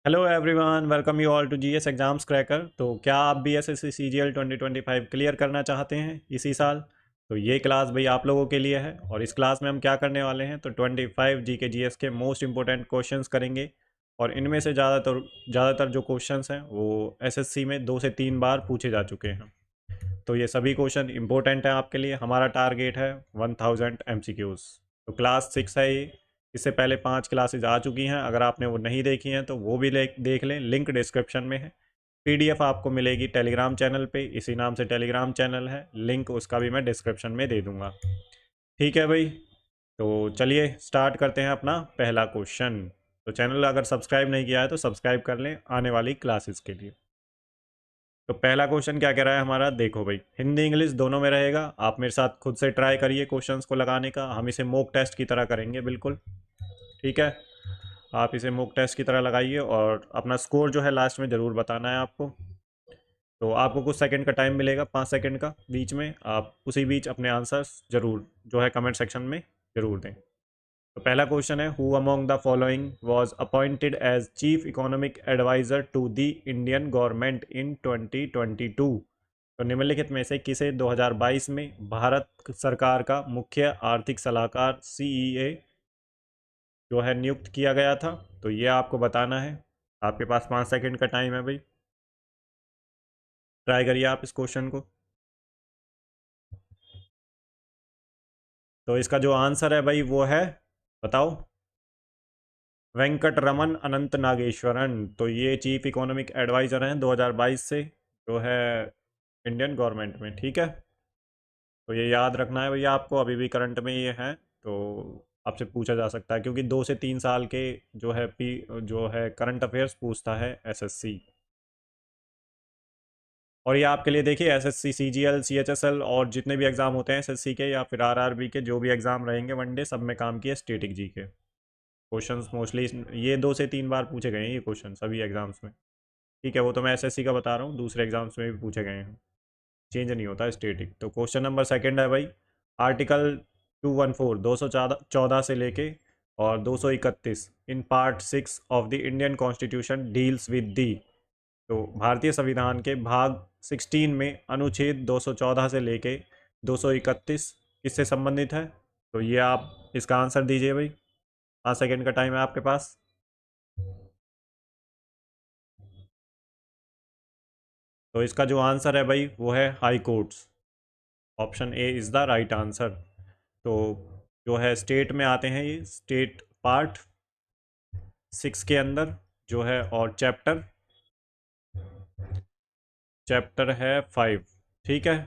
Hello everyone, welcome you all to GS exams cracker. तो क्या आप भी एसएससी सीजीएल 2025 क्लियर करना चाहते हैं इसी साल? तो ये क्लास भाई आप लोगों के लिए है। और इस क्लास में हम क्या करने वाले हैं, तो 25 जीके जीएस के मोस्ट इंपॉर्टेंट क्वेश्चंस करेंगे। और इनमें से ज़्यादातर जो क्वेश्चंस हैं वो एसएससी में 2 से 3 बार पूछे जा चुके हैं। तो ये सभी क्वेश्चन इंपॉर्टेंट हैं आपके लिए। हमारा टारगेट है 1000 MCQs। तो क्लास 6 है ये। इससे पहले 5 क्लासेज आ चुकी हैं, अगर आपने वो नहीं देखी हैं तो वो भी देख लें, लिंक डिस्क्रिप्शन में है। पीडीएफ आपको मिलेगी टेलीग्राम चैनल पे, इसी नाम से टेलीग्राम चैनल है, लिंक उसका भी मैं डिस्क्रिप्शन में दे दूंगा। ठीक है भाई, तो चलिए स्टार्ट करते हैं अपना पहला क्वेश्चन। तो चैनल अगर सब्सक्राइब नहीं किया है तो सब्सक्राइब कर लें आने वाली क्लासेस के लिए। तो पहला क्वेश्चन क्या कह रहा है हमारा, देखो भाई, हिंदी इंग्लिश दोनों में रहेगा। आप मेरे साथ खुद से ट्राई करिए क्वेश्चंस को लगाने का, हम इसे मॉक टेस्ट की तरह करेंगे बिल्कुल। ठीक है, आप इसे मॉक टेस्ट की तरह लगाइए और अपना स्कोर जो है लास्ट में ज़रूर बताना है आपको। तो आपको कुछ सेकंड का टाइम मिलेगा, 5 सेकंड का, बीच में आप उसी बीच अपने आंसर्स ज़रूर जो है कमेंट सेक्शन में ज़रूर दें। तो पहला क्वेश्चन है, who among the following was appointed as chief economic advisor to the Indian government in 2022? तो निम्नलिखित में से किसे 2022 में भारत सरकार का मुख्य आर्थिक सलाहकार सीईए जो है नियुक्त किया गया था? तो ये आपको बताना है। आपके पास 5 सेकंड का टाइम है भाई, ट्राई करिए आप इस क्वेश्चन को। तो इसका जो आंसर है भाई वो है, बताओ, वेंकट रमन अनंत नागेश्वरन। तो ये चीफ इकोनॉमिक एडवाइज़र हैं 2022 से जो है इंडियन गवर्नमेंट में। ठीक है, तो ये याद रखना है भैया आपको, अभी भी करंट में ये है। तो आपसे पूछा जा सकता है क्योंकि 2 से 3 साल के जो है करंट अफेयर्स पूछता है एसएससी। और ये आपके लिए देखिए, एसएससी सीजीएल सीएचएसएल और जितने भी एग्जाम होते हैं एसएससी के या फिर आरआरबी के, जो भी एग्जाम रहेंगे वनडे, सब में काम किया स्टेटिक जी के क्वेश्चंस मोस्टली ये 2 से 3 बार पूछे गए हैं ये क्वेश्चन सभी एग्जाम्स में। ठीक है, वो तो मैं एसएससी का बता रहा हूँ, दूसरे एग्जाम्स में भी पूछे गए हैं, चेंज नहीं होता स्टेटिक। तो क्वेश्चन नंबर सेकंड है भाई, आर्टिकल 214 214 से लेके और 231 in part 6 of the Indian constitution deals with the. तो भारतीय संविधान के भाग 16 में अनुच्छेद 214 से लेके 231 किससे संबंधित है? तो ये आप इसका आंसर दीजिए भाई, 5 सेकंड का टाइम है आपके पास। तो इसका जो आंसर है भाई वो है high courts. Option A is the right answer. तो जो है स्टेट में आते हैं ये, स्टेट पार्ट 6 के अंदर जो है, और चैप्टर चैप्टर है 5। ठीक है,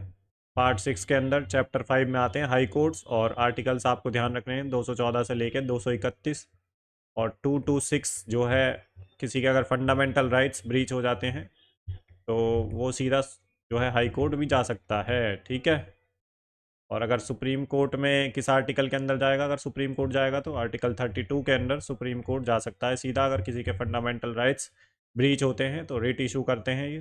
पार्ट 6 के अंदर चैप्टर 5 में आते हैं हाई कोर्ट्स, और आर्टिकल्स आपको ध्यान रखने हैं 214 से लेकर 231। और 226 जो है, किसी के अगर फंडामेंटल राइट्स ब्रीच हो जाते हैं तो वो सीधा जो है हाई कोर्ट भी जा सकता है। ठीक है, और अगर सुप्रीम कोर्ट में किस आर्टिकल के अंदर जाएगा, अगर सुप्रीम कोर्ट जाएगा तो आर्टिकल 32 के अंदर सुप्रीम कोर्ट जा सकता है सीधा, अगर किसी के फंडामेंटल राइट्स ब्रीच होते हैं तो रिट इशू करते हैं ये,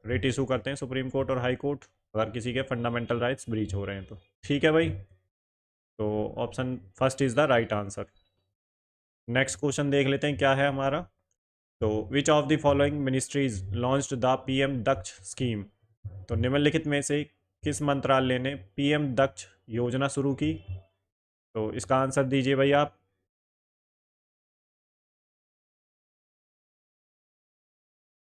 रिट इशू करते हैं सुप्रीम कोर्ट और हाई कोर्ट, अगर किसी के फंडामेंटल राइट्स ब्रीच हो रहे हैं तो। ठीक है भाई, तो option first is the right answer. Next question देख लेते हैं क्या है हमारा। तो which of the following ministries launched the PM Daksh scheme? तो निम्नलिखित में से किस मंत्रालय ने पीएम दक्ष योजना शुरू की? तो इसका आंसर दीजिए भाई आप।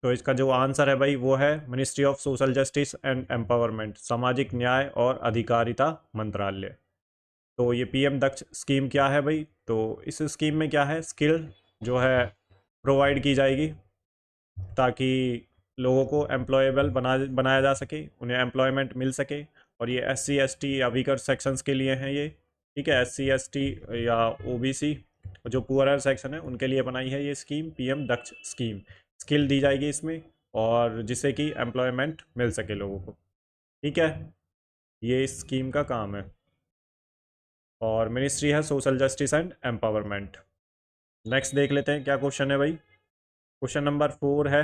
तो इसका जो आंसर है भाई वो है ministry of social justice and empowerment, सामाजिक न्याय और अधिकारिता मंत्रालय। तो ये पीएम दक्ष स्कीम क्या है भाई, तो इस स्कीम में क्या है, स्किल जो है प्रोवाइड की जाएगी ताकि लोगों को एम्प्लॉयबल बनाया जा सके, उन्हें एम्प्लॉयमेंट मिल सके। और ये एससी एसटी या वीकर सेक्शंस के लिए हैं ये। ठीक है, एससी एसटी या ओबीसी, जो पुअरर सेक्शन है उनके लिए बनाई है ये scheme, PM Daksh scheme. Skill दी जाएगी इसमें और जिससे कि एम्प्लॉयमेंट मिल सके लोगों को। ठीक है, ये इस स्कीम का काम है। और मिनिस्ट्री है social justice and empowerment. Next देख लेते हैं क्या क्वेश्चन है भाई। क्वेश्चन नंबर 4 है,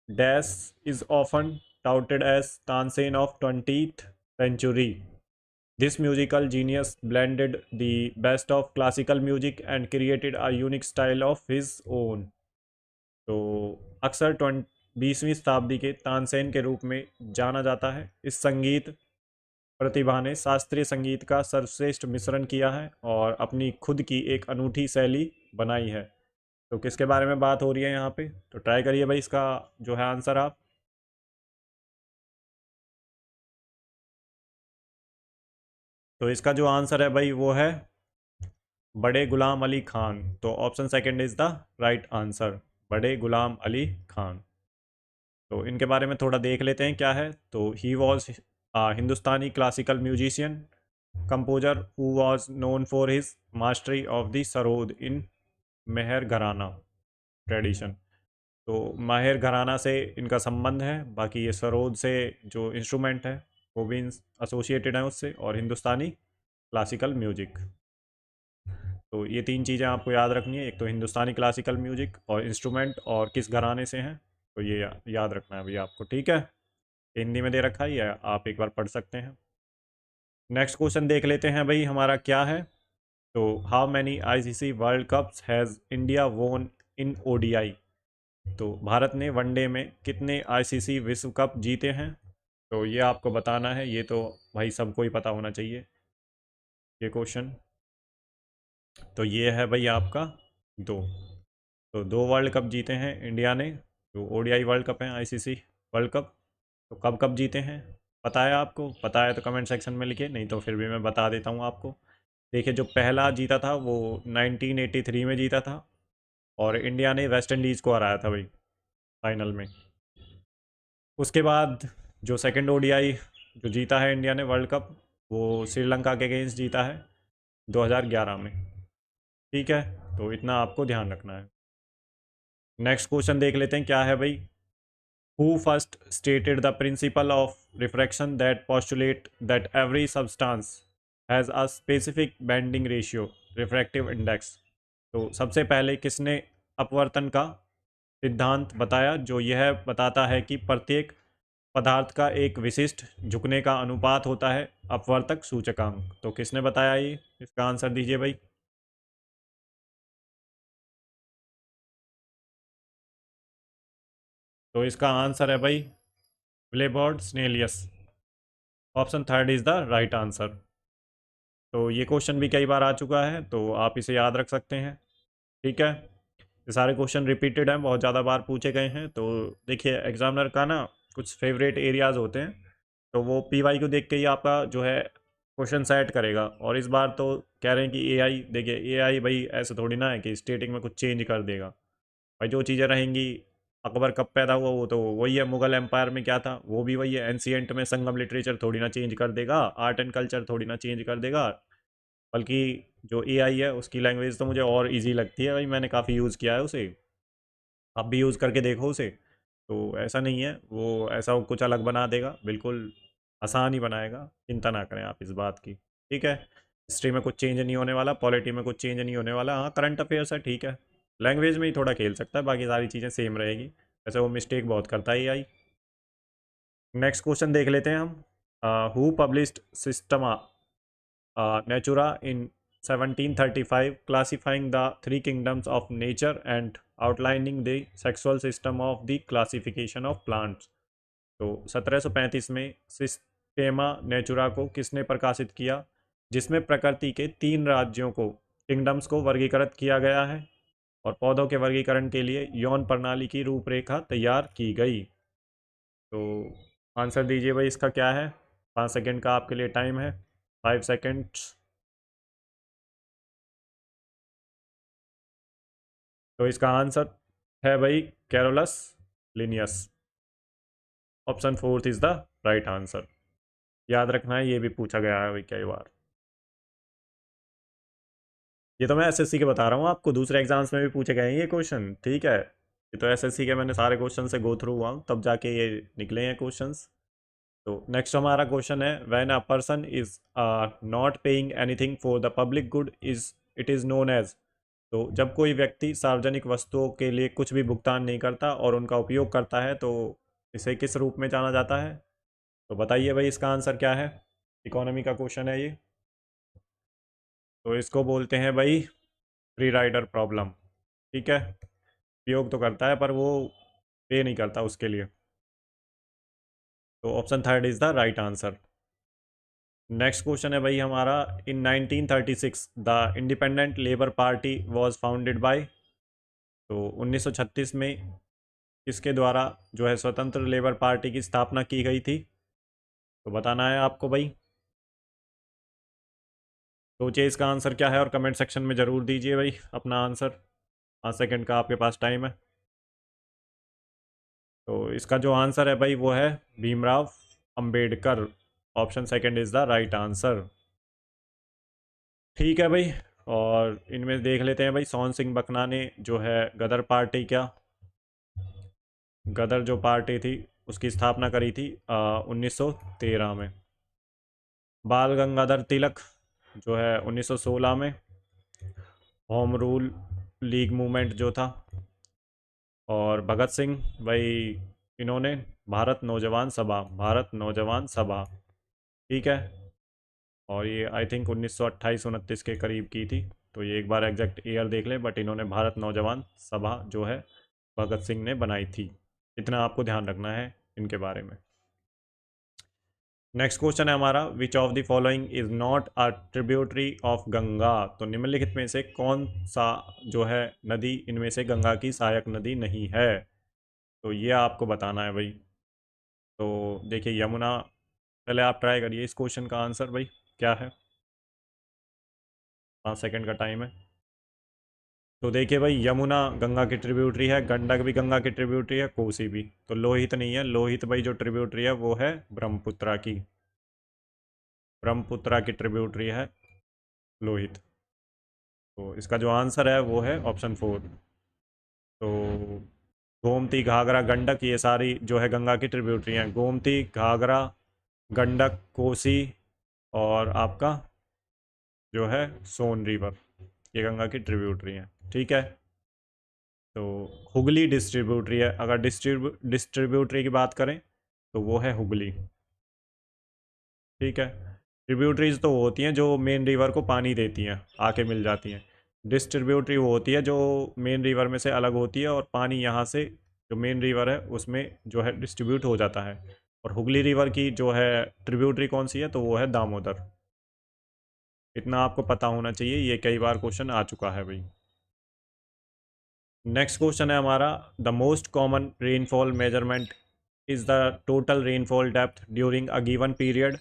dash is often touted as Tansen of 20th century. This musical genius blended the best of classical music and created a unique style of his own. तो अक्सर 20वीं शताब्दी के तानसेन के रूप में जाना जाता है। इस संगीत प्रतिभा ने शास्त्रीय संगीत का सर्वश्रेष्ठ मिश्रण किया है और अपनी खुद की एक अनूठी शैली बनाई है। तो किसके बारे में बात हो रही है यहाँ पे? तो ट्राई करिए भाई इसका जो है आंसर आप। तो इसका जो आंसर है भाई वो है बड़े गुलाम अली खान। तो option second is the right answer, बड़े गुलाम अली खान। तो इनके बारे में थोड़ा देख लेते हैं क्या है। तो he was Hindustani classical musician composer who was known for his mastery of the sarod in Maihar gharana tradition. तो माहिर घराना से इनका संबंध है, बाकी ये सरोद से जो इंस्ट्रूमेंट है वो भी एसोसिएटेड है उससे, और हिंदुस्तानी क्लासिकल म्यूजिक। तो ये तीन चीज़ें आपको याद रखनी है, एक तो हिंदुस्तानी क्लासिकल म्यूजिक और इंस्ट्रूमेंट और किस घराने से हैं। तो ये याद रखना है भैया आपको, ठीक है। हिंदी में दे रखा है, या आप एक बार पढ़ सकते हैं। नेक्स्ट क्वेश्चन देख लेते हैं भाई हमारा क्या है। तो how many ICC world cups has India वोन इन ओडीआई। तो भारत ने वनडे में कितने आईसीसी विश्व कप जीते हैं? तो ये आपको बताना है, ये तो भाई सबको ही पता होना चाहिए ये क्वेश्चन। तो ये है भाई आपका दो। तो दो वर्ल्ड कप जीते हैं इंडिया ने, जो ओडीआई वर्ल्ड कप हैं, आईसीसी वर्ल्ड कप। तो कब कब जीते हैं पता है आपको? पता है तो कमेंट सेक्शन में लिखिए, नहीं तो फिर भी मैं बता देता हूँ आपको। देखिए, जो पहला जीता था वो 1983 में जीता था, और इंडिया ने वेस्ट इंडीज़ को हराया था भाई फाइनल में। उसके बाद जो सेकंड ओडीआई जो जीता है इंडिया ने वर्ल्ड कप, वो श्रीलंका के अगेंस्ट जीता है 2011 में। ठीक है, तो इतना आपको ध्यान रखना है। नेक्स्ट क्वेश्चन देख लेते हैं क्या है भाई। Who first stated the principle of refraction that postulate that every substance has a specific bending ratio refractive index. तो सबसे पहले किसने अपवर्तन का सिद्धांत बताया, जो यह बताता है कि प्रत्येक पदार्थ का एक विशिष्ट झुकने का अनुपात होता है अपवर्तक सूचकांक। तो किसने बताया ये? इसका आंसर दीजिए भाई। तो इसका आंसर है भाई Willebrord Snellius. Option third is the right answer. तो ये क्वेश्चन भी कई बार आ चुका है, तो आप इसे याद रख सकते हैं। ठीक है, ये सारे क्वेश्चन रिपीटेड हैं, बहुत ज़्यादा बार पूछे गए हैं। तो देखिए, एग्जामिनर का ना कुछ फेवरेट एरियाज होते हैं, तो वो पीवाई को देख के ही आपका जो है क्वेश्चन सेट करेगा। और इस बार तो कह रहे हैं कि एआई, देखिए एआई भाई ऐसे थोड़ी ना है कि स्टेटिंग में कुछ चेंज कर देगा। भाई जो चीज़ें रहेंगी, अकबर कब पैदा हुआ वो तो वही है, मुगल एम्पायर में क्या था वो भी वही है, एंशियंट में संगम लिटरेचर थोड़ी ना चेंज कर देगा, आर्ट एंड कल्चर थोड़ी ना चेंज कर देगा। बल्कि जो एआई है उसकी लैंग्वेज तो मुझे और इजी लगती है भाई, मैंने काफ़ी यूज़ किया है उसे। आप भी यूज़ करके देखो उसे। तो ऐसा नहीं है वो ऐसा वो कुछ अलग बना देगा, बिल्कुल आसान ही बनाएगा, चिंता ना करें आप इस बात की। ठीक है, हिस्ट्री में कुछ चेंज नहीं होने वाला, पॉलिटी में कुछ चेंज नहीं होने वाला। हाँ, करंट अफेयर्स है, ठीक है, लैंग्वेज में ही थोड़ा खेल सकता है, बाकी सारी चीज़ें सेम रहेगी। वैसे वो मिस्टेक बहुत करता है आई। नेक्स्ट क्वेश्चन देख लेते हैं हम। Who published Systema Natura in 1735 classifying the three kingdoms of nature and outlining the sexual system of the classification of plants। तो 1735 में सिस्टेमा नेचुरा को किसने प्रकाशित किया, जिसमें प्रकृति के तीन राज्यों को, किंगडम्स को वर्गीकृत किया गया है, और पौधों के वर्गीकरण के लिए यौन प्रणाली की रूपरेखा तैयार की गई। तो आंसर दीजिए भाई, इसका क्या है? 5 सेकंड का आपके लिए टाइम है, 5 सेकंड्स। तो इसका आंसर है भाई Carolus Linnaeus. Option fourth is the right answer. याद रखना है, ये भी पूछा गया है भाई कई बार। ये तो मैं एसएससी के बता रहा हूँ आपको, दूसरे एग्जाम्स में भी पूछे गए हैं ये क्वेश्चन, ठीक है। ये तो एसएससी के मैंने सारे क्वेश्चन से गो थ्रू हुआ हूँ, तब जाके ये निकले हैं क्वेश्चंस। तो नेक्स्ट हमारा क्वेश्चन है, when a person is not paying anything for the public good is it is known as. तो जब कोई व्यक्ति सार्वजनिक वस्तुओं के लिए कुछ भी भुगतान नहीं करता और उनका उपयोग करता है, तो इसे किस रूप में जाना जाता है? तो बताइए भाई, इसका आंसर क्या है? इकोनॉमी का क्वेश्चन है ये। तो इसको बोलते हैं भाई फ्री राइडर प्रॉब्लम। ठीक है, उपयोग तो करता है पर वो पे नहीं करता उसके लिए। तो option third is the right answer. Next question है भाई हमारा, इन 1936 the independent labour party was founded by. तो 1936 में किसके द्वारा जो है स्वतंत्र लेबर पार्टी की स्थापना की गई थी? तो बताना है आपको भाई। सोचिए इसका आंसर क्या है और कमेंट सेक्शन में ज़रूर दीजिए भाई अपना आंसर। 5 सेकंड का आपके पास टाइम है। तो इसका जो आंसर है भाई वो है Bhimrao Ambedkar. Option second is the right answer. ठीक है भाई। और इनमें देख लेते हैं भाई, सोहन सिंह बकना ने जो है गदर पार्टी, क्या गदर जो पार्टी थी उसकी स्थापना करी थी 1913 में। बाल गंगाधर तिलक जो है 1916 में। होम रूल लीग मूवमेंट जो था। और भगत सिंह भाई, इन्होंने भारत नौजवान सभा, भारत नौजवान सभा। ठीक है। और ये आई थिंक 1928-29 के करीब की थी। तो ये एक बार एग्जैक्ट ईयर देख लें, बट इन्होंने भारत नौजवान सभा जो है भगत सिंह ने बनाई थी। इतना आपको ध्यान रखना है इनके बारे में। नेक्स्ट क्वेश्चन है हमारा, विच of the following is not a tributary of Ganga. तो निम्नलिखित में से कौन सा जो है नदी इनमें से गंगा की सहायक नदी नहीं है? तो ये आपको बताना है भाई। तो देखिए यमुना, पहले आप ट्राई करिए इस क्वेश्चन का आंसर भाई क्या है। 5 सेकंड का टाइम है। तो देखिए भाई, यमुना गंगा की ट्रिब्यूटरी है, गंडक भी गंगा की ट्रिब्यूटरी है, कोसी भी। तो लोहित नहीं है, लोहित भाई जो ट्रिब्यूटरी है वो है ब्रह्मपुत्रा की। ब्रह्मपुत्रा की ट्रिब्यूटरी है लोहित। तो इसका जो आंसर है वो है ऑप्शन फोर। तो गोमती, घाघरा, गंडक, ये सारी जो है गंगा की ट्रिब्यूटरी हैं। गोमती, घाघरा, गंडक, कोसी और आपका जो है सोन रिवर, ये गंगा की ट्रिब्यूटरी हैं। ठीक है। तो हुगली डिस्ट्रीब्यूटरी है, अगर डिस्ट्रीब्यूटरी की बात करें तो वो है हुगली। ठीक है। ट्रिब्यूटरीज तो वो होती हैं जो मेन रिवर को पानी देती हैं, आके मिल जाती हैं। डिस्ट्रीब्यूटरी वो होती है जो मेन रिवर में से अलग होती है और पानी यहाँ से जो मेन रिवर है उसमें जो है डिस्ट्रीब्यूट हो जाता है। और हुगली रिवर की जो है ट्रिब्यूटरी कौन सी है? तो वो है दामोदर। इतना आपको पता होना चाहिए, ये कई बार क्वेश्चन आ चुका है भाई। नेक्स्ट क्वेश्चन है हमारा, the most common rainfall measurement is the total rainfall depth during a given period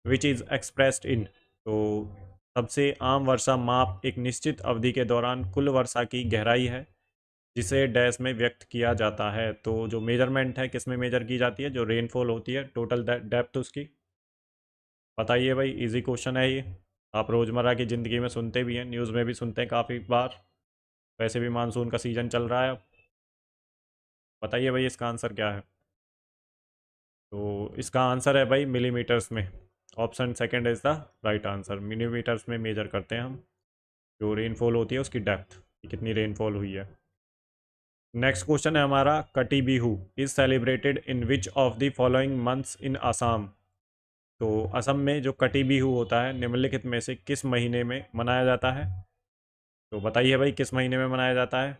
which is expressed in. तो सबसे आम वर्षा माप एक निश्चित अवधि के दौरान कुल वर्षा की गहराई है जिसे डैश में व्यक्त किया जाता है। तो जो मेजरमेंट है किस में मेजर की जाती है? जो रेनफॉल होती है टोटल डेप्थ उसकी। बताइए भाई, इजी क्वेश्चन है ये। आप रोज़मर्रा की ज़िंदगी में सुनते भी हैं, न्यूज़ में भी सुनते हैं काफ़ी बार। वैसे भी मानसून का सीज़न चल रहा है अब। बताइए भाई इसका आंसर क्या है? तो इसका आंसर है भाई मिलीमीटर्स में। Option second is the right answer. Millimetres में मेजर करते हैं हम जो रेनफॉल होती है उसकी डेप्थ, कितनी रेनफॉल हुई है। नेक्स्ट क्वेश्चन है हमारा, कटी Bihu is celebrated in which of the following months in Assam. तो असम में जो कटी बिहू होता है निम्नलिखित में से किस महीने में मनाया जाता है? तो बताइए भाई किस महीने में मनाया जाता है?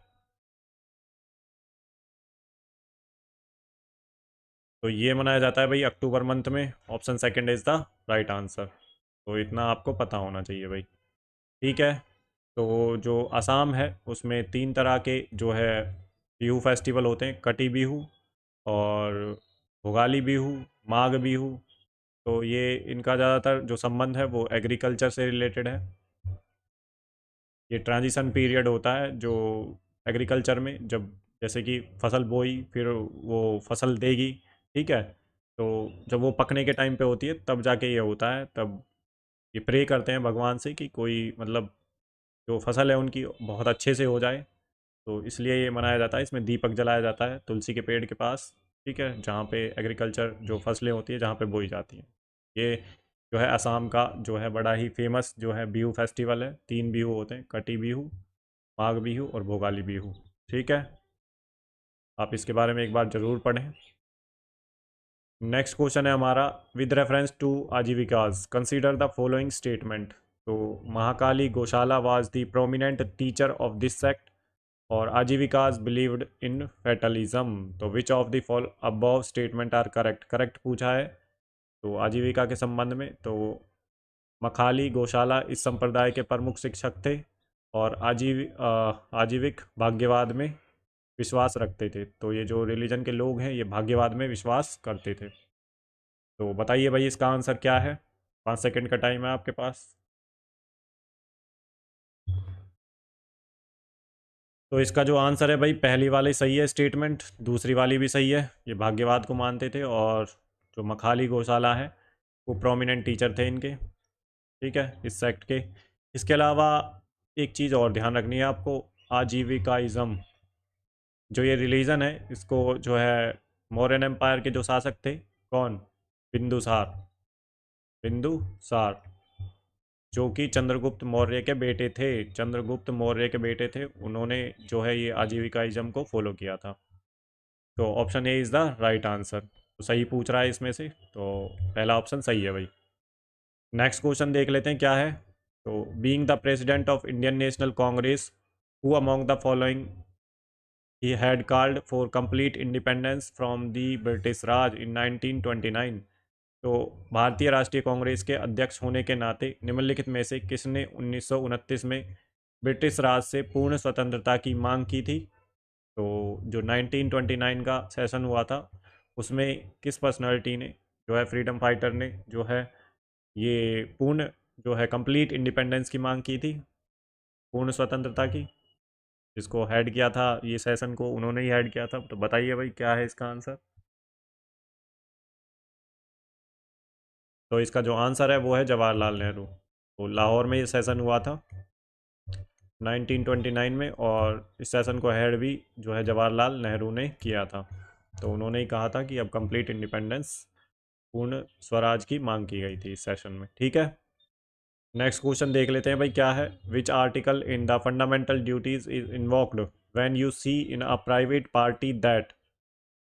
तो ये मनाया जाता है भाई अक्टूबर मंथ में। Option second is the right answer. तो इतना आपको पता होना चाहिए भाई। ठीक है। तो जो असम है उसमें 3 तरह के जो है बिहू फेस्टिवल होते हैं, कटी बिहू और भोगाली बिहू, माघ बिहू। तो ये इनका ज़्यादातर जो संबंध है वो एग्रीकल्चर से रिलेटेड है। ये ट्रांजिशन पीरियड होता है जो एग्रीकल्चर में, जब जैसे कि फसल बोई फिर वो फसल देगी। ठीक है। तो जब वो पकने के टाइम पे होती है तब जाके ये होता है, तब ये प्रे करते हैं भगवान से कि कोई मतलब जो फसल है उनकी बहुत अच्छे से हो जाए। तो इसलिए ये मनाया जाता है। इसमें दीपक जलाया जाता है तुलसी के पेड़ के पास। ठीक है, जहाँ पे एग्रीकल्चर जो फसलें होती है जहाँ पे बोई जाती हैं। ये जो है असम का जो है बड़ा ही फेमस जो है बिहू फेस्टिवल है। 3 बिहू होते हैं, कटी बिहू, माघ बिहू और भोगाली बिहू। ठीक है। आप इसके बारे में एक बार ज़रूर पढ़ें। नेक्स्ट क्वेश्चन है हमारा, with reference to Ajivikas consider the following statement. तो Makkhali Gosala was the prominent teacher of this sect. और आजीविकाज बिलीव्ड इन फेटलिज्म। तो which of the fall above statement are correct, correct पूछा है तो आजीविका के संबंध में। तो मखाली गौशाला इस संप्रदाय के प्रमुख शिक्षक थे और आजीविक भाग्यवाद में विश्वास रखते थे। तो ये जो रिलीजन के लोग हैं ये भाग्यवाद में विश्वास करते थे। तो बताइए भाई इसका आंसर क्या है। 5 सेकंड का टाइम है आपके पास। तो इसका जो आंसर है भाई, पहली वाली सही है स्टेटमेंट, दूसरी वाली भी सही है। ये भाग्यवाद को मानते थे और जो मखाली गौशाला है वो प्रोमिनेंट टीचर थे इनके, ठीक है, इस सेक्ट के। इसके अलावा एक चीज़ और ध्यान रखनी है आपको, आजीविकाइज्म जो ये रिलीजन है इसको जो है मौर्यन एम्पायर के जो शासक थे, कौन, बिंदुसार, बिंदुसार जो कि चंद्रगुप्त मौर्य के बेटे थे, चंद्रगुप्त मौर्य के बेटे थे, उन्होंने जो है ये आजीविकाइज्म को फॉलो किया था। तो option A is the right answer. तो सही पूछ रहा है इसमें से, तो पहला ऑप्शन सही है भाई। नेक्स्ट क्वेश्चन देख लेते हैं क्या है। तो being the president of Indian National Congress who among the following he had called for complete independence from the British Raj in 1929। तो भारतीय राष्ट्रीय कांग्रेस के अध्यक्ष होने के नाते निम्नलिखित में से किसने 1929 में ब्रिटिश राज से पूर्ण स्वतंत्रता की मांग की थी। तो जो 1929 का सेशन हुआ था उसमें किस पर्सनालिटी ने जो है, फ्रीडम फाइटर ने जो है ये पूर्ण जो है कंप्लीट इंडिपेंडेंस की मांग की थी, पूर्ण स्वतंत्रता की। जिसको हेड किया था ये सेशन को, उन्होंने ही हेड किया था। तो बताइए भाई क्या है इसका आंसर। तो इसका जो आंसर है वो है जवाहरलाल नेहरू। तो लाहौर में ये सेशन हुआ था 1929 में, और इस सेशन को हेड भी जो है जवाहरलाल नेहरू ने किया था। तो उन्होंने ही कहा था कि अब कंप्लीट इंडिपेंडेंस, पूर्ण स्वराज की मांग की गई थी इस सेशन में, ठीक है। नेक्स्ट क्वेश्चन देख लेते हैं भाई क्या है। Which article in the fundamental duties is invoked when you see in a private party that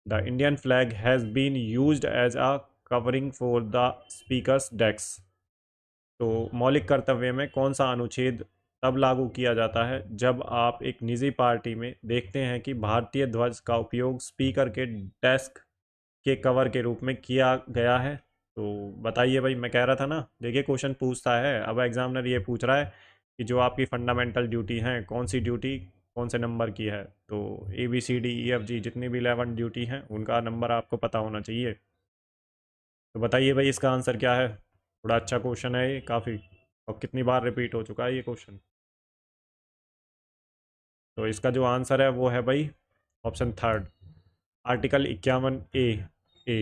the Indian flag has been used as a covering for the speaker's desk. तो मौलिक कर्तव्य में कौन सा अनुच्छेद तब लागू किया जाता है जब आप एक निजी पार्टी में देखते हैं कि भारतीय ध्वज का उपयोग स्पीकर के डेस्क के कवर के रूप में किया गया है। तो बताइए भाई, मैं कह रहा था ना, देखिए क्वेश्चन पूछता है, अब एग्जामिनर ये पूछ रहा है कि जो आपकी फंडामेंटल ड्यूटी हैं कौन सी ड्यूटी कौन से नंबर की है। तो ABCDEFG जितनी भी 11 ड्यूटी हैं उनका नंबर आपको पता होना चाहिए। तो बताइए भाई इसका आंसर क्या है। थोड़ा अच्छा क्वेश्चन है ये काफ़ी, और कितनी बार रिपीट हो चुका है ये क्वेश्चन। तो इसका जो आंसर है वो है भाई ऑप्शन थर्ड, आर्टिकल 51A।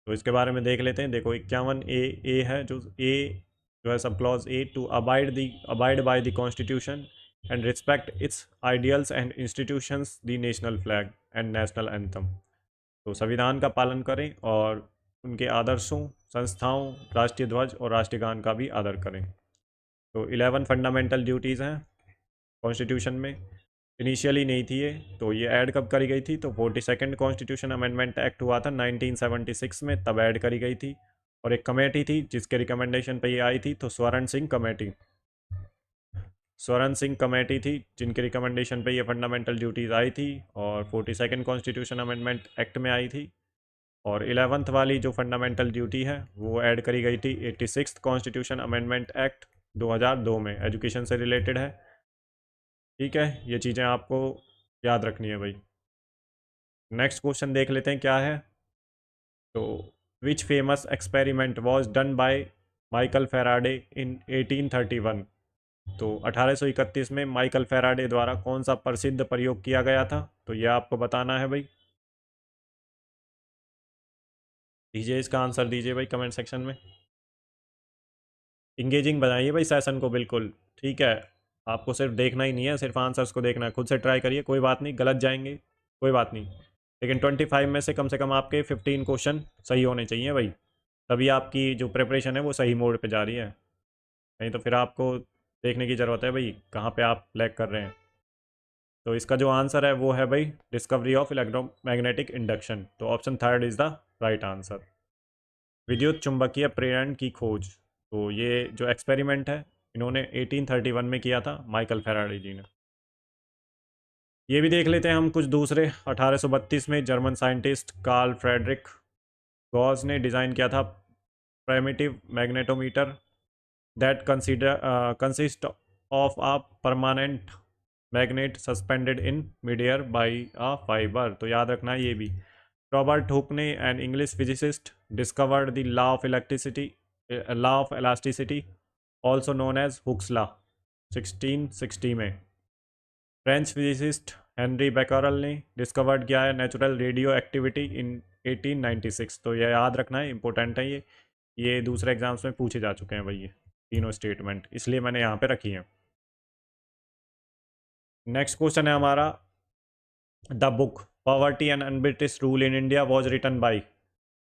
तो इसके बारे में देख लेते हैं। देखो 51A है जो ए जो है सब clause A, to abide by the constitution and respect its ideals and institutions the national flag and national anthem. तो संविधान का पालन करें और उनके आदर्शों, संस्थाओं, राष्ट्रीय ध्वज और राष्ट्रीय गान का भी आदर करें। तो 11 फंडामेंटल ड्यूटीज़ हैं कॉन्स्टिट्यूशन में। इनिशियली नहीं थी ये, तो ये ऐड कब करी गई थी, तो 42nd कॉन्स्टिट्यूशन अमेंडमेंट एक्ट हुआ था 1976 में, तब ऐड करी गई थी। और एक कमेटी थी जिसके रिकमेंडेशन पे ये आई थी, तो स्वर्ण सिंह कमेटी, स्वर्ण सिंह कमेटी थी जिनके रिकमेंडेशन पे ये फंडामेंटल ड्यूटीज़ आई थी और 42nd कॉन्स्टिट्यूशन अमेंडमेंट एक्ट में आई थी। और 11th वाली जो फंडामेंटल ड्यूटी है वो ऐड करी गई थी 86th कॉन्स्टिट्यूशन अमेंडमेंट एक्ट 2002 में, एजुकेशन से रिलेटेड है, ठीक है। ये चीज़ें आपको याद रखनी है भाई। नेक्स्ट क्वेश्चन देख लेते हैं क्या है। तो which famous experiment was done by Michael Faraday in 1831। तो 1831 में माइकल फेराडे द्वारा कौन सा प्रसिद्ध प्रयोग किया गया था, तो ये आपको बताना है भाई। दीजिए इसका आंसर दीजिए भाई कमेंट सेक्शन में। इंगेजिंग बनाइए भाई सेशन को बिल्कुल, ठीक है। आपको सिर्फ देखना ही नहीं है, सिर्फ आंसर्स को देखना है, खुद से ट्राई करिए, कोई बात नहीं गलत जाएंगे कोई बात नहीं, लेकिन 25 में से कम आपके 15 क्वेश्चन सही होने चाहिए भाई। तभी आपकी जो प्रिपरेशन है वो सही मोड पे जा रही है, नहीं तो फिर आपको देखने की ज़रूरत है भाई कहाँ पे आप लैग कर रहे हैं। तो इसका जो आंसर है वो है भाई डिस्कवरी ऑफ इलेक्ट्रोमैग्नेटिक इंडक्शन। तो option third is the right answer, विद्युत चुंबकीय प्रेरण की खोज। तो ये जो एक्सपेरिमेंट है इन्होंने 1831 में किया था माइकल फेराडे जी ने। ये भी देख लेते हैं हम कुछ दूसरे। 1832 में German scientist Karl Friedrich Gauss ने डिज़ाइन किया था primitive magnetometer that consist of a permanent magnet suspended in mid air by a fibre. तो याद रखना है ये भी। रॉबर्ट हुक ने, an English physicist, discovered the law of elasticity also known as Hooke's law 1660 में। फ्रेंच फिजिसिस्ट हेनरी बेकरल ने discovered किया है नेचुरल रेडियो एक्टिविटी इन 1896। तो ये याद रखना है, इंपॉर्टेंट है ये दूसरे एग्जाम्स में पूछे जा चुके हैं भाई, ये तीनों स्टेटमेंट, इसलिए मैंने यहाँ पे रखी हैं। नेक्स्ट क्वेश्चन है हमारा, the book poverty and unBritish rule in India was written by.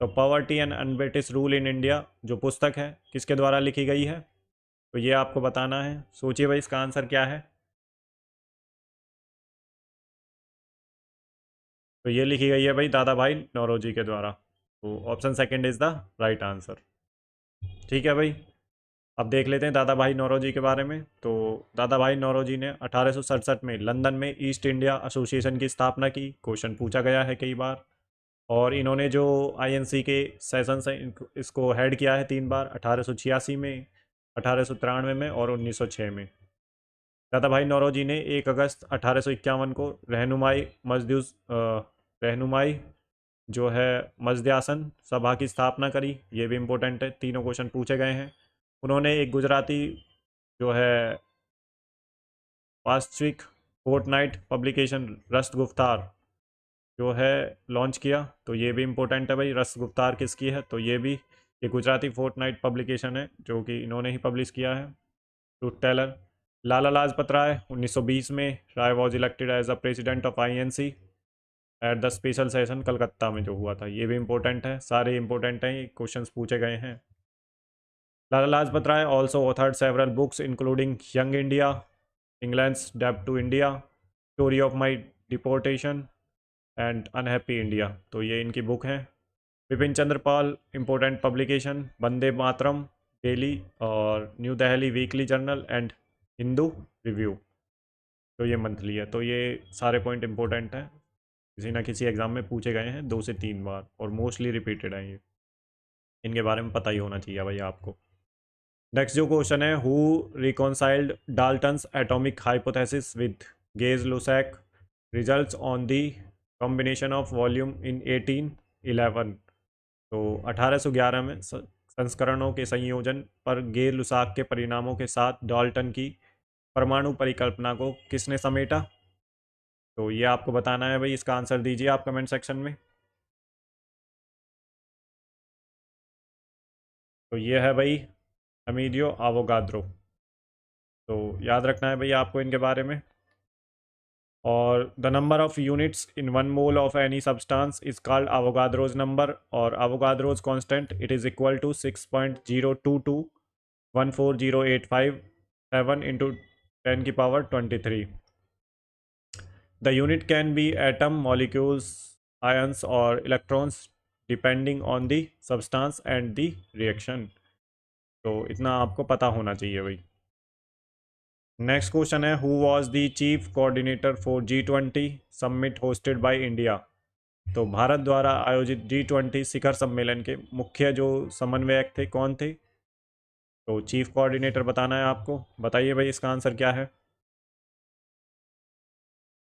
तो poverty and unBritish rule in India जो पुस्तक है किसके द्वारा लिखी गई है, तो ये आपको बताना है। सोचिए भाई इसका आंसर क्या है। तो ये लिखी गई है भाई दादा भाई नौरोजी के द्वारा। तो option second is the right answer. ठीक है भाई, अब देख लेते हैं दादा भाई नौरोजी के बारे में। तो दादा भाई नौरोजी ने 1867 में लंदन में ईस्ट इंडिया एसोसिएशन की स्थापना की। क्वेश्चन पूछा गया है कई बार। और इन्होंने जो आईएनसी के सेशन से इसको हेड किया है 3 बार, 1886 में, 1893 में और 1906 में। दादा भाई नौरोजी ने 1 अगस्त 1851 को रहनुमाई जो है मजदयासन सभा की स्थापना करी। ये भी इम्पोर्टेंट है, तीनों क्वेश्चन पूछे गए हैं। उन्होंने एक गुजराती जो है वास्तविक फोर्टनाइट पब्लिकेशन रस्त गुफ्तार जो है लॉन्च किया। तो ये भी इम्पोर्टेंट है भाई, रस्त गुफ्तार किसकी है, तो ये गुजराती फोर्टनाइट पब्लिकेशन है जो कि इन्होंने ही पब्लिश किया है। Truth teller. लाला लाजपत राय 1920 में, Rai was elected as a president of INC at the special session Calcutta में जो हुआ था। ये भी इंपॉर्टेंट है, सारे इंपॉर्टेंट हैं, ये क्वेश्चंस पूछे गए हैं। Lala Lajpat Rai also authored several books including Young India, England's डेब्ट to India, story of my deportation and unhappy India. तो ये इनकी बुक हैं। Bipin Chandra Pal important publication Vande Mataram daily और New Delhi weekly journal and Hindu review. तो ये मंथली है। तो ये सारे पॉइंट इंपॉर्टेंट हैं, किसी ना किसी एग्जाम में पूछे गए हैं 2 से 3 बार और मोस्टली रिपीटेड हैं ये, इनके बारे में पता ही होना चाहिए भाई आपको। नेक्स्ट जो क्वेश्चन है, who reconciled Dalton's atomic hypothesis with Gay Lussac results on the combination of volume in 1811। तो 1811 में संस्करणों के संयोजन पर गेर लुसाक के परिणामों के साथ डाल्टन की परमाणु परिकल्पना को किसने समेटा। तो ये आपको बताना है भाई, इसका आंसर दीजिए आप कमेंट सेक्शन में। तो ये है भाई अमीडियो आवोगाद्रो। तो याद रखना है भाई आपको इनके बारे में। और the number of units in 1 mole of any substance is called Avogadro's number, और Avogadro's constant it is equal to 6.022 14085 7 × 10⁻23। The unit can be atom, molecules, ions और electrons depending on the substance and the reaction. तो इतना आपको पता होना चाहिए भाई। Next question है, who was the chief coordinator for G20 summit hosted by India. तो भारत द्वारा आयोजित G20 शिखर सम्मेलन के मुख्य जो समन्वयक थे कौन थे। तो चीफ कोऑर्डिनेटर बताना है आपको, बताइए भाई इसका आंसर क्या है।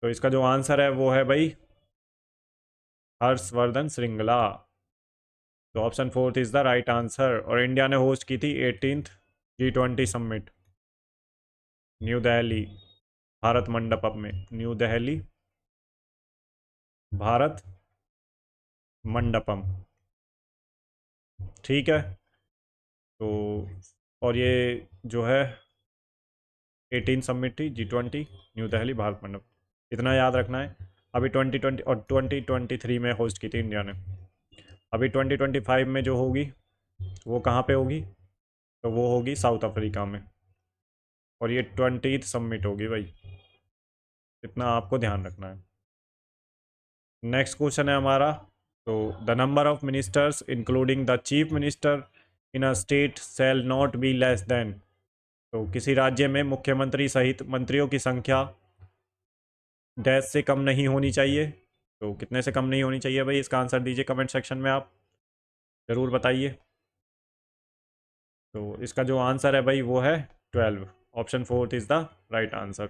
तो इसका जो आंसर है वो है भाई हर्षवर्धन श्रृंगला। तो option 4 is the right answer. और इंडिया ने होस्ट की थी 18th G20 summit new Delhi Bharat Mandapam में, न्यू दिल्ली भारत मंडपम। ठीक है। तो और ये जो है 18 समिट थी G20 न्यू दिल्ली भारत मंडप, इतना याद रखना है। अभी 2020 और 2023 में होस्ट की थी इंडिया ने। अभी 2025 में जो होगी वो कहाँ पे होगी, तो वो होगी साउथ अफ्रीका में, और ये 20th समिट होगी भाई, इतना आपको ध्यान रखना है। नेक्स्ट क्वेश्चन है हमारा, तो the number of ministers including the chief minister in a state shall not be less than. तो किसी राज्य में मुख्यमंत्री सहित मंत्रियों की संख्या डैश से कम नहीं होनी चाहिए। तो कितने से कम नहीं होनी चाहिए भाई, इसका आंसर दीजिए कमेंट सेक्शन में, आप ज़रूर बताइए। तो इसका जो आंसर है भाई वो है 12। Option fourth is the right answer.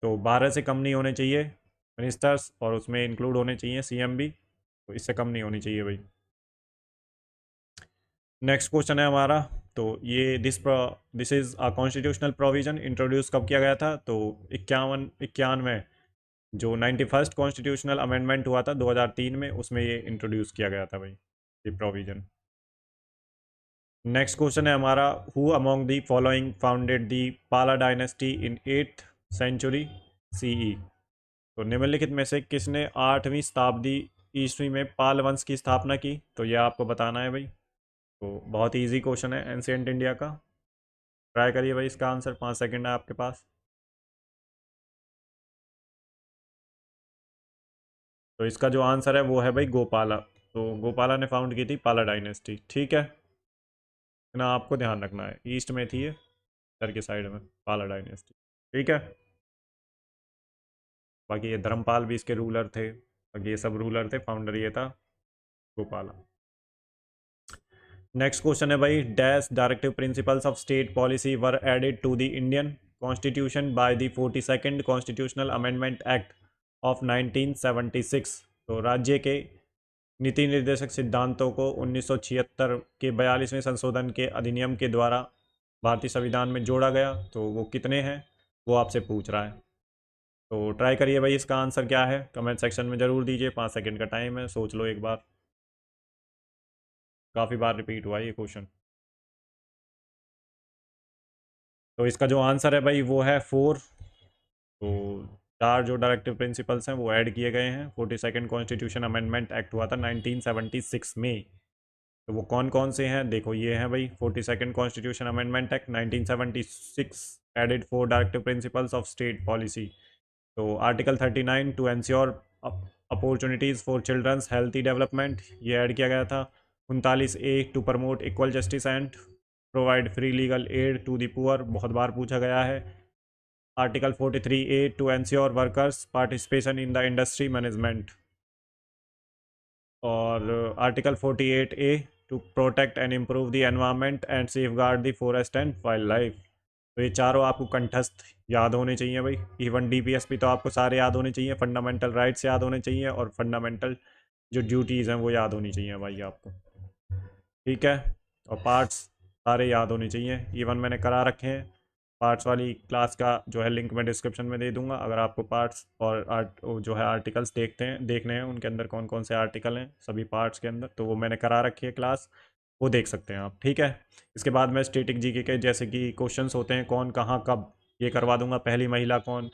तो 12 से कम नहीं होने चाहिए मिनिस्टर्स, और उसमें इंक्लूड होने चाहिए सीएम भी, तो इससे कम नहीं होनी चाहिए भाई। नेक्स्ट क्वेश्चन है हमारा। तो ये this is a constitutional provision introduce कब किया गया था, तो 91 जो 91st कॉन्स्टिट्यूशनल अमेंडमेंट हुआ था 2003 में, उसमें ये इंट्रोड्यूस किया गया था भाई, ये प्रोविजन। नेक्स्ट क्वेश्चन है हमारा, who among the following founded दी पाला dynasty in 8th century CE. तो निम्नलिखित में से किसने 8वीं शताब्दी ईस्वी में पाल वंश की स्थापना की, तो यह आपको बताना है भाई। तो बहुत ही ईजी क्वेश्चन है एंशिएंट इंडिया का। ट्राई करिए भाई, इसका आंसर 5 सेकंड है आपके पास। तो इसका जो आंसर है वो है भाई गोपाला। तो गोपाला ने फाउंड की थी पाला डायनेस्टी, ठीक है ना, आपको ध्यान रखना है, ईस्ट में थी ये, इधर के साइड में पाला डायनेस्टी, ठीक है। बाकी ये धर्मपाल भी इसके रूलर थे, बाकी ये सब रूलर थे, फाउंडर ये था गोपाला। नेक्स्ट क्वेश्चन है भाई, dash directive principles of state policy were added to the Indian constitution by the 42nd constitutional amendment act of 1976। तो राज्य के नीति निर्देशक सिद्धांतों को 1976 के 42वें संशोधन के अधिनियम के द्वारा भारतीय संविधान में जोड़ा गया, तो वो कितने हैं वो आपसे पूछ रहा है। तो ट्राई करिए भाई, इसका आंसर क्या है कमेंट सेक्शन में ज़रूर दीजिए, 5 सेकंड का टाइम है, सोच लो एक बार, काफ़ी बार रिपीट हुआ है ये क्वेश्चन। तो इसका जो आंसर है भाई वो है 4। तो 4 जो डायरेक्टिव प्रिंसिपल्स हैं वो ऐड किए गए हैं, 42nd कॉन्स्टिट्यूशन अमेंडमेंट एक्ट हुआ था 1976 में। तो वो कौन कौन से हैं देखो, ये हैं भाई 42nd constitution amendment act 1976 added 4 directive principles of state policy. तो article 39 to ensure opportunities for children's healthy development, ये ऐड किया गया था। 39A to promote equal justice and provide free legal aid to the poor, बहुत बार पूछा गया है। Article 43A to ensure workers participation in the industry management, और article 48A to protect and improve the environment and safe guard the forest and wild life. तो ये चारों आपको कंठस्थ याद होने चाहिए भाई, इवन डीपीएस भी तो आपको सारे याद होने चाहिए, फंडामेंटल राइट्स याद होने चाहिए, और फंडामेंटल जो ड्यूटीज़ हैं वो याद होनी चाहिए भाई आपको, ठीक है। और पार्ट्स सारे याद होने चाहिए, इवन मैंने करा रखे हैं पार्ट्स वाली क्लास का जो है लिंक मैं डिस्क्रिप्शन में दे दूंगा, अगर आपको पार्ट्स और जो है आर्टिकल्स देखने हैं उनके अंदर कौन कौन से आर्टिकल हैं सभी पार्ट्स के अंदर, तो वो मैंने करा रखी है क्लास, वो देख सकते हैं आप, ठीक है। इसके बाद मैं स्टैटिक जीके के जैसे कि क्वेश्चंस होते हैं कौन कहाँ कब, ये करवा दूंगा, पहली महिला कौन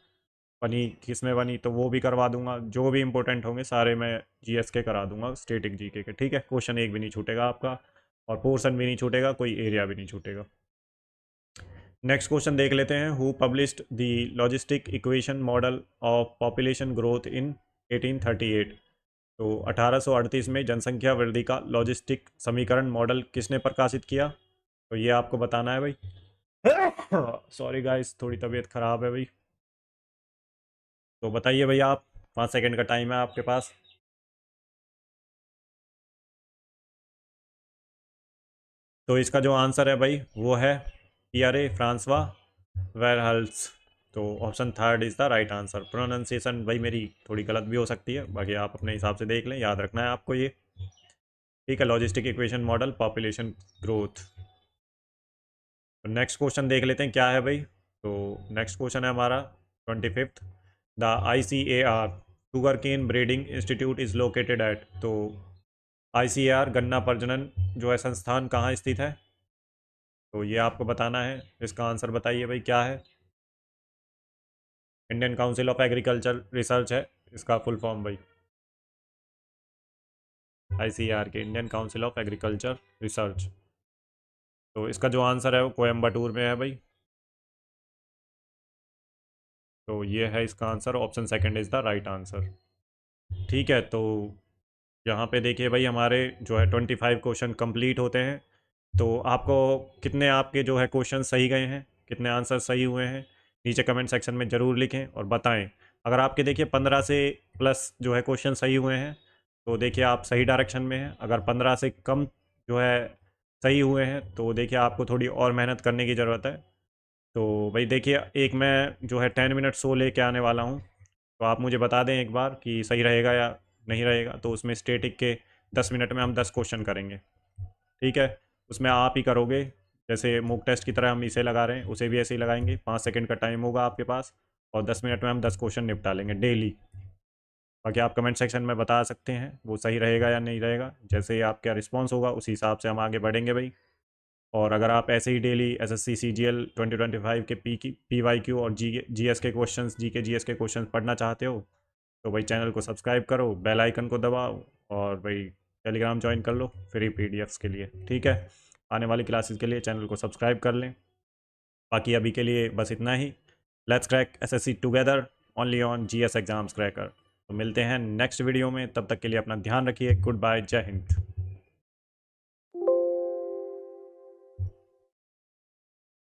बनी, किसमें बनी, तो वो भी करवा दूंगा, जो भी इंपॉर्टेंट होंगे सारे मैं जीएस के करा दूंगा स्टैटिक जीके के, ठीक है। क्वेश्चन एक भी नहीं छूटेगा आपका, और पोर्शन भी नहीं छूटेगा, कोई एरिया भी नहीं छूटेगा। नेक्स्ट क्वेश्चन देख लेते हैं, who published the logistic equation model of population growth in 1838। तो 1838 में जनसंख्या वृद्धि का लॉजिस्टिक समीकरण मॉडल किसने प्रकाशित किया, तो ये आपको बताना है भाई। सॉरी गाइस, थोड़ी तबीयत खराब है भाई। तो बताइए भैया आप, 5 सेकंड का टाइम है आपके पास। तो इसका जो आंसर है भाई वो है पियरे फ्रांसवा वेरहल्स। तो option third is the right answer. Pronunciation भाई मेरी थोड़ी गलत भी हो सकती है, बाकी आप अपने हिसाब से देख लें, याद रखना है आपको ये, ठीक है। Logistic equation model population growth. तो नेक्स्ट क्वेश्चन देख लेते हैं क्या है भाई। तो नेक्स्ट क्वेश्चन है हमारा 25th, the ICAR sugar cane breeding institute is located at. तो ICAR गन्ना प्रजनन जो है संस्थान कहाँ स्थित है, तो ये आपको बताना है, इसका आंसर बताइए भाई क्या है। Indian council of agriculture research है इसका फुल फॉर्म भाई, ICAR के Indian council of agriculture research. तो इसका जो आंसर है वो कोयम्बटूर में है भाई। तो ये है इसका answer, option second is the right answer, ठीक है। तो यहाँ पे देखिए भाई हमारे जो है 25 क्वेश्चन कंप्लीट होते हैं। तो आपको कितने आपके जो है क्वेश्चन सही गए हैं, कितने आंसर सही हुए हैं, नीचे कमेंट सेक्शन में ज़रूर लिखें और बताएं। अगर आपके देखिए 15 से प्लस जो है क्वेश्चन सही हुए हैं तो देखिए आप सही डायरेक्शन में हैं। अगर 15 से कम जो है सही हुए हैं तो देखिए आपको थोड़ी और मेहनत करने की ज़रूरत है। तो भाई देखिए एक मैं जो है 10 मिनट शो लेके आने वाला हूँ, तो आप मुझे बता दें एक बार कि सही रहेगा या नहीं रहेगा। तो उसमें स्टेटिक के 10 मिनट में हम 10 क्वेश्चन करेंगे, ठीक है। उसमें आप ही करोगे, जैसे मॉक टेस्ट की तरह हम इसे लगा रहे हैं उसे भी ऐसे ही लगाएंगे। 5 सेकंड का टाइम होगा आपके पास और 10 मिनट में हम 10 क्वेश्चन निपटा लेंगे डेली। बाकी आप कमेंट सेक्शन में बता सकते हैं वो सही रहेगा या नहीं रहेगा। जैसे ही आपका रिस्पॉन्स होगा उसी हिसाब से हम आगे बढ़ेंगे भाई। और अगर आप ऐसे ही डेली एसएससी सीजीएल 2025 के पीवाईक्यू और जीएस के क्वेश्चंस, जीके जीएस के क्वेश्चंस पढ़ना चाहते हो तो भाई चैनल को सब्सक्राइब करो, बेल आइकन को दबाओ और भाई टेलीग्राम ज्वाइन कर लो फ्री पीडीएफ्स के लिए, ठीक है। आने वाली क्लासेस के लिए चैनल को सब्सक्राइब कर लें। बाकी अभी के लिए बस इतना ही। Let's crack SSC together only on GS exams cracker. तो मिलते हैं नेक्स्ट वीडियो में, तब तक के लिए अपना ध्यान रखिए। गुड बाय, जय हिंद।